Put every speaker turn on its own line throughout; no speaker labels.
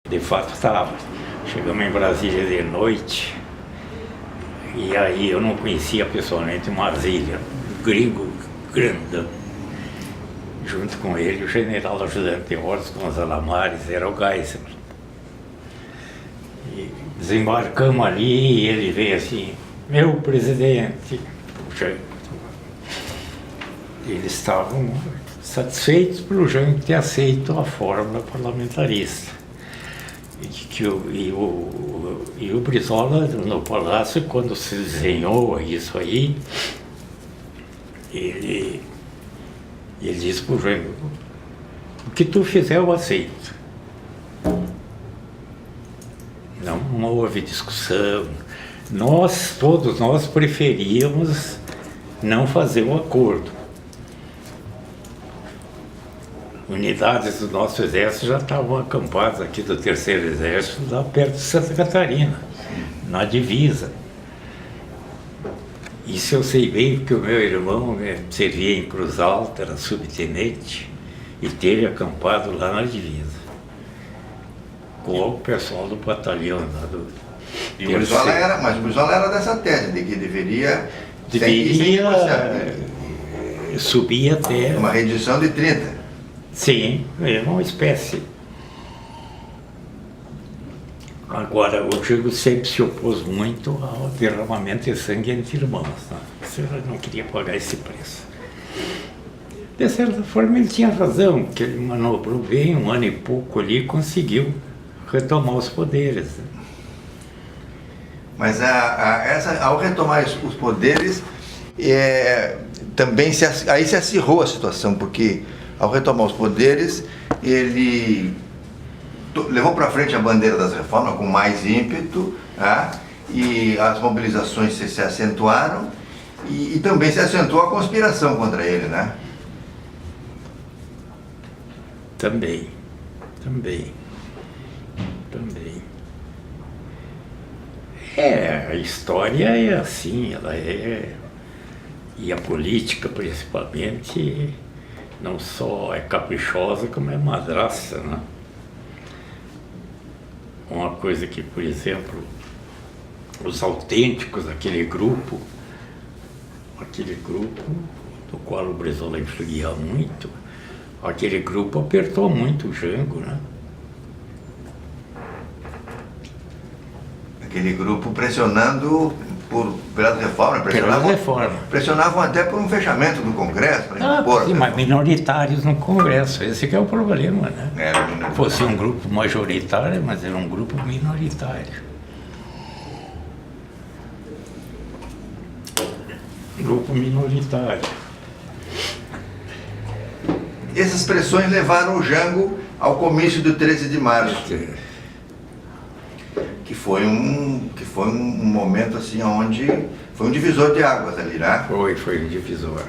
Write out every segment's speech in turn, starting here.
De fato estava. Chegamos em Brasília de noite, e aí eu não conhecia pessoalmente o Marzília, um grego grandão. Junto com ele, o general ajudante de ordens com os Alamares, era o Geisel. E desembarcamos ali e ele veio assim: meu presidente. Puxa, eles estavam satisfeitos pelo Jango ter aceito a fórmula parlamentarista. E o Brizola, no Palácio, quando se desenhou isso aí, ele disse para o Jango: o que tu fizer eu aceito. Não houve discussão. Todos nós preferíamos não fazer o acordo. Unidades do nosso exército já estavam acampadas aqui do 3º Exército, lá perto de Santa Catarina, na divisa. Isso eu sei bem, porque o meu irmão servia em Cruz Alta, era subtenente, e teve acampado lá na divisa, com o pessoal do batalhão lá do...
E o Brizola era dessa tese, de que deveria
subir até...
uma redução de 30%.
Sim, é uma espécie. Agora, o Jango sempre se opôs muito ao derramamento de sangue entre irmãos, né? Ele não queria pagar esse preço. De certa forma, ele tinha razão, que ele manobrou bem, 1 ano e pouco ali, conseguiu retomar os poderes, né?
Mas ao retomar os poderes, também aí se acirrou a situação, porque ao retomar os poderes, ele levou para frente a bandeira das reformas com mais ímpeto, né? E as mobilizações se acentuaram, e também se acentuou a conspiração contra ele, né?
Também. A história é assim, ela é... E a política, principalmente, não só é caprichosa, como é madraça, né? Uma coisa que, por exemplo, os autênticos, aquele grupo do qual o Brizola influía muito, aquele grupo apertou muito o Jango, né?
Aquele grupo pressionando pelas reformas, pressionavam até por um fechamento do Congresso.
Sim, mas minoritários no Congresso, esse que é o problema, né? Fosse um grupo majoritário, mas era um grupo minoritário. Grupo minoritário.
Essas pressões levaram o Jango ao comício do 13 de março. Que foi um momento assim onde foi um divisor de águas ali, né?
Foi um divisor.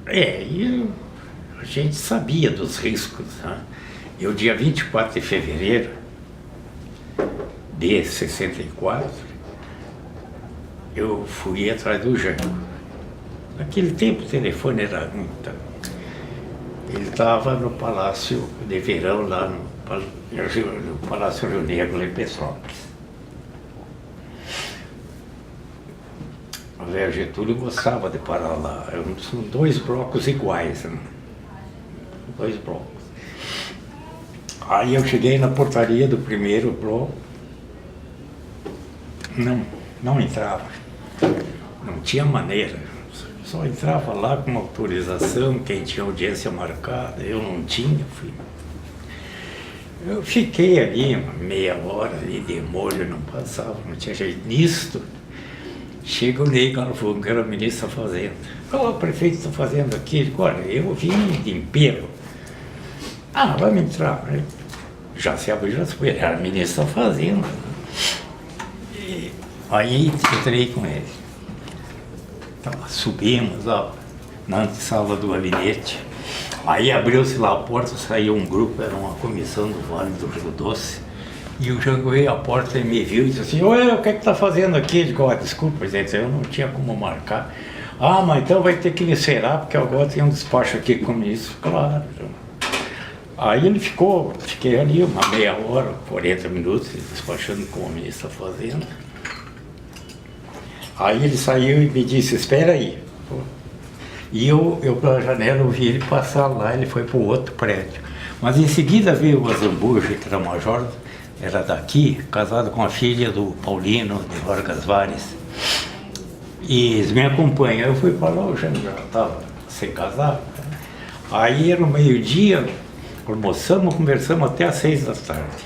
E a gente sabia dos riscos, né? E o dia 24 de fevereiro de 64, eu fui atrás do Jango. Naquele tempo o telefone era muito... Ele estava no Palácio de Verão, lá no Palácio Rio Negro, lá em Petrópolis. O Getúlio gostava de parar lá. São 2 blocos iguais, né? 2 blocos. Aí eu cheguei na portaria do primeiro bloco. Não entrava. Não tinha maneira. Só entrava lá com autorização, quem tinha audiência marcada. Eu não tinha, Eu fiquei ali uma meia hora ali de molho, não passava, não tinha jeito. Nisto, chega o Ney Galvão, que era o ministro da Fazenda. O prefeito está fazendo aqui? Ele disse: olha, eu vim de Impero. Vamos entrar. Já se abriu, já se foi. Era ministro da Fazenda. E aí entrei com ele. Então, subimos lá na antessala do gabinete. Aí abriu-se lá a porta, saiu um grupo, era uma comissão do Vale do Rio Doce, e o Jango veio à porta e me viu e disse assim: oi, o que está fazendo aqui? Ele disse: desculpa, presidente, eu não tinha como marcar. Mas então vai ter que me esperar, porque agora tem um despacho aqui com o ministro. Claro. Aí ele fiquei ali uma meia hora, 40 minutos, despachando com o ministro da Fazenda. Aí ele saiu e me disse, espera aí. E eu pela janela ouvi ele passar lá, ele foi para o outro prédio. Mas em seguida veio o Azambuja, que era major, era daqui, casado com a filha do Paulino de Vargas Vares. E eles me acompanham. Eu fui para lá, o Jânio já estava sem casar. Aí era meio-dia, almoçamos, conversamos até às 6 da tarde.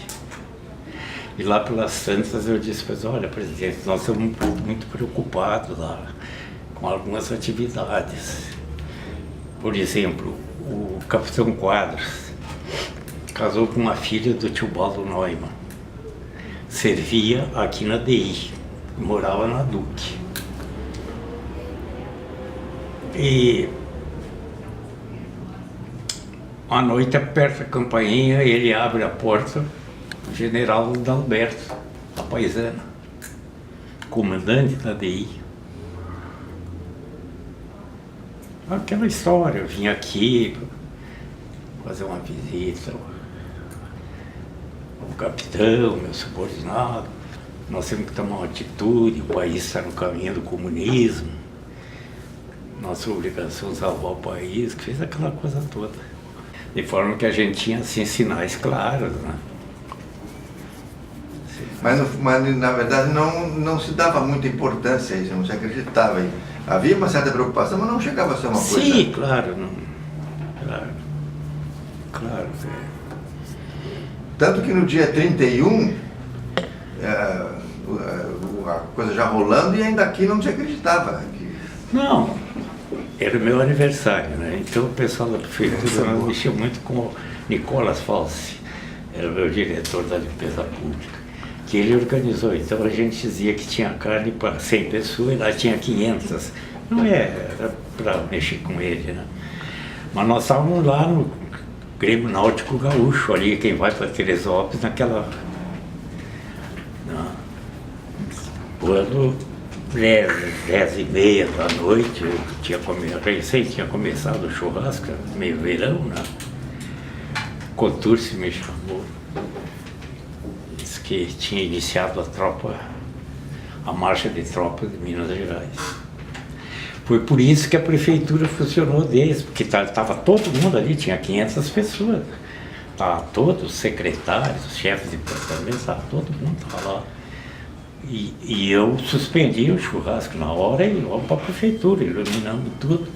E lá pelas tantas eu disse, pois olha, presidente, nós estamos muito preocupados lá com algumas atividades. Por exemplo, o capitão Quadros casou com uma filha do tio Baldo Neumann. Servia aqui na DI, morava na Duque. E à noite aperta a campainha, ele abre a porta, o general Dalberto, a paisana, comandante da DI. Aquela história, eu vim aqui fazer uma visita ao capitão, meu subordinado, nós temos que tomar uma atitude, o país está no caminho do comunismo, nossa obrigação é salvar o país, que fez aquela coisa toda. De forma que a gente tinha assim, sinais claros, né?
Mas na verdade não se dava muita importância a isso, não se acreditava. Havia uma certa preocupação, mas não chegava a ser uma coisa...
Sim, claro, claro.
Tanto que no dia 31, a coisa já rolando e ainda aqui não se acreditava.
Não, era o meu aniversário, né? Então o pessoal da prefeitura mexia muito com o Nicolas Falsi, era o meu diretor da limpeza pública, que ele organizou. Então a gente dizia que tinha carne para 100 pessoas e lá tinha 500. Não era para mexer com ele, né? Mas nós estávamos lá no Grêmio Náutico Gaúcho, ali, quem vai para Teresópolis, naquela... Quando 10h30 da noite, eu recém tinha começado o churrasco, meio verão, né? Contursi me chamou, disse que tinha iniciado a marcha de tropas de Minas Gerais. Foi por isso que a prefeitura funcionou desde, porque estava todo mundo ali, tinha 500 pessoas. Estavam todos os secretários, os chefes de departamento, estava todo mundo lá. E eu suspendi o churrasco na hora e vamos para a prefeitura, iluminamos tudo.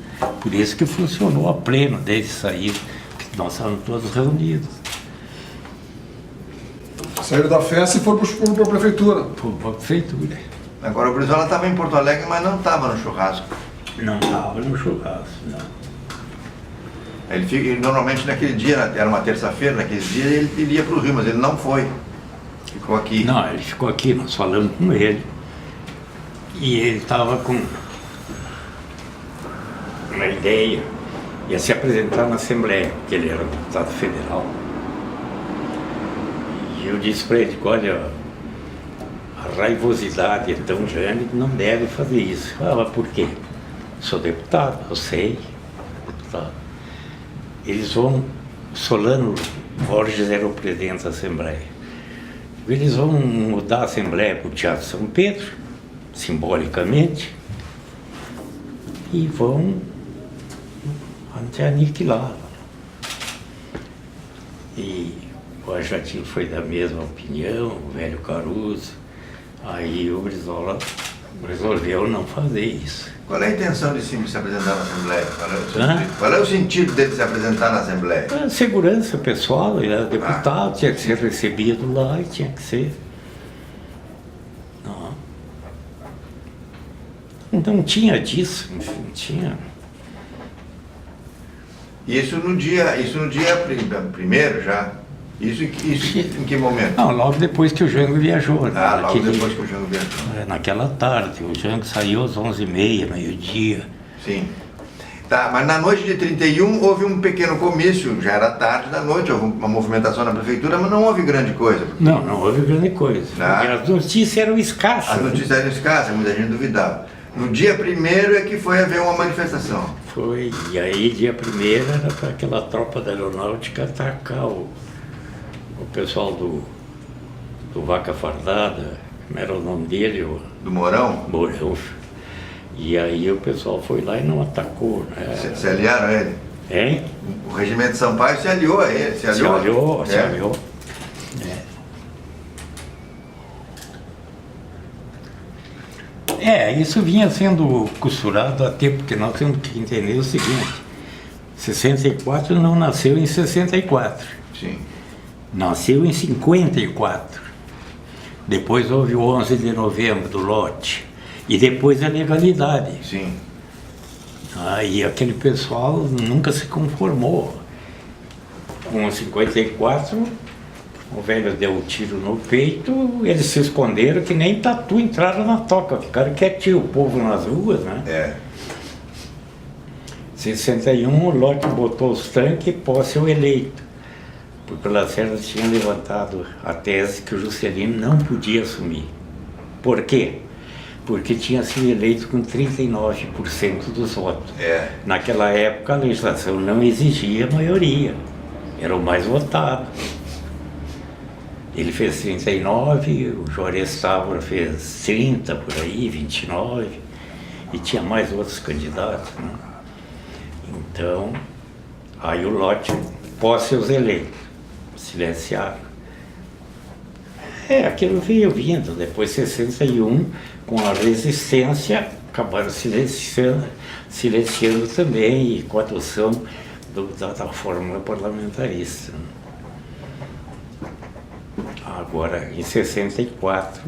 Por isso que funcionou a pleno desde sair, que nós estávamos todos reunidos.
Saíram da festa e foram para a prefeitura.
Foi para a prefeitura.
Agora o Brizola estava em Porto Alegre, mas não estava no churrasco.
Não estava no churrasco, não.
Ele normalmente naquele dia, era uma terça-feira, naquele dia ele iria para o Rio, mas ele não foi. Ficou aqui.
Não, ele ficou aqui, nós falamos com ele. E ele estava com uma ideia, ia se apresentar na Assembleia, porque ele era deputado federal. E eu disse para ele, olha, a raivosidade é tão grande que não deve fazer isso. Mas por quê? Sou deputado, eu sei, deputado. Eles vão, Solano Borges era o presidente da Assembleia. Eles vão mudar a Assembleia para o Teatro São Pedro, simbolicamente, e vão aniquilar. E o Argentino foi da mesma opinião, o velho Caruso. Aí o Brizola resolveu não fazer isso.
Qual é a intenção de se apresentar na Assembleia? Qual é o sentido dele se apresentar na Assembleia?
A segurança pessoal, ele era deputado, tinha que ser recebido lá e tinha que ser. Não tinha disso, não tinha.
Isso no dia primeiro já? Isso em que momento?
Não, logo depois que o Jango viajou. Né?
Logo depois que o Jango viajou.
Naquela tarde, o Jango saiu às 11h30, meio-dia.
Sim. Tá, mas na noite de 31 houve um pequeno comício, já era tarde da noite, houve uma movimentação na prefeitura, mas não houve grande coisa.
Não houve grande coisa. As notícias eram escassas.
As notícias eram escassas, muita gente duvidava. No dia primeiro é que foi haver uma manifestação.
Foi, e aí dia 1º era para aquela tropa da aeronáutica atacar o pessoal do Vaca Fardada, como era o nome dele?
Do Mourão?
Mourão. E aí o pessoal foi lá e não atacou, né?
Se aliaram a ele?
Hein?
O regimento de Sampaio se aliou a ele.
Se aliou. Isso vinha sendo costurado até porque nós temos que entender o seguinte: 64 não nasceu em 64.
Sim.
Nasceu em 54. Depois houve o 11 de novembro do lote. E depois a legalidade.
Sim.
E aquele pessoal nunca se conformou. Com 54, o velho deu um tiro no peito, eles se esconderam que nem tatu, entraram na toca, ficaram quietinhos, o povo nas ruas, né? 61, o Lott botou os tanques e Posse o eleito. Porque o Lacerda tinha levantado a tese que o Juscelino não podia assumir. Por quê? Porque tinha sido eleito com 39% dos votos. Naquela época a legislação não exigia maioria, era o mais votado. Ele fez 39, o Juarez Távora fez 30 por aí, 29, e tinha mais outros candidatos, né? Então, aí o Lott, Posse os eleitos, silenciaram. Aquilo veio vindo, depois 61, com a resistência, acabaram silenciando também, e com a adoção da fórmula parlamentarista. Agora, em 64,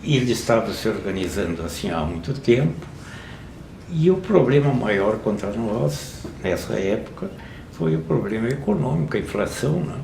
eles estavam se organizando assim há muito tempo, e o problema maior contra nós, nessa época, foi o problema econômico, a inflação, né?